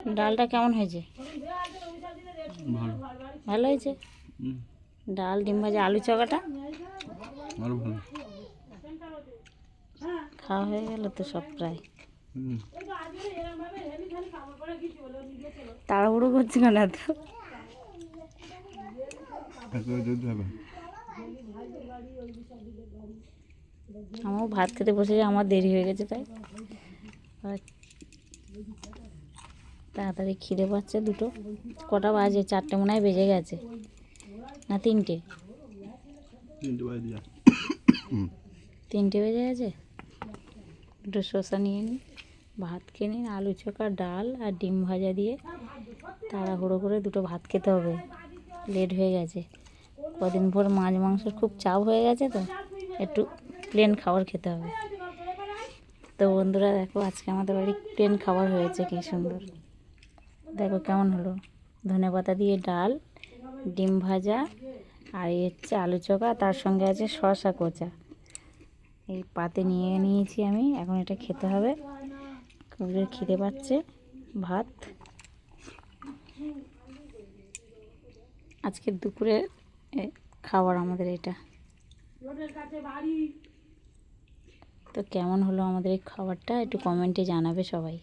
ডালটা কেমন হয়েছে? ভালো। ভালো হয়েছে। ডাল, ডিম ভাজা, আলু চখাটা আরো ভালো। খাওয়া হয়ে গেল তো সব প্রায়। তাড়াহুড়ো করছি কেন এত? যেতে হবে। আমার ভাত খেতে বসে আমার দেরি হয়ে গেছে তাই তাড়াতাড়ি খিদে পাচ্ছে। দুটো কটা বাজে? 4টে মনে হয় বেজে গেছে, না 3টে? 3টে বেজে গেছে। দুটো শসা নিয়ে নিই, ভাত খেয়ে নিন। আলু চোখা, ডাল আর ডিম ভাজা দিয়ে তাড়াহুড়ো করে দুটো ভাত খেতে হবে, লেট হয়ে গেছে। কদিন পর মাছ মাংসের খুব চাপ হয়ে গেছে তো একটু প্লেন খাবার খেতে হবে। তো বন্ধুরা দেখো, আজকে আমাদের বাড়ি প্লেন খাবার হয়েছে, কী সুন্দর দেখো কেমন হলো। ধনেপাতা দিয়ে ডাল, ডিম ভাজা, আর এই হচ্ছে আলু চোখা, তার সঙ্গে আছে শসা কোচা। এই পাতে নিয়ে নিয়েছি আমি, এখন এটা খেতে হবে। খুব খিদে পাচ্ছে। ভাত আজকে দুপুরে খাবার আমাদের এটা। তো কেমন হলো আমাদের এই খাবারটা একটু কমেন্টে জানাবে সবাই।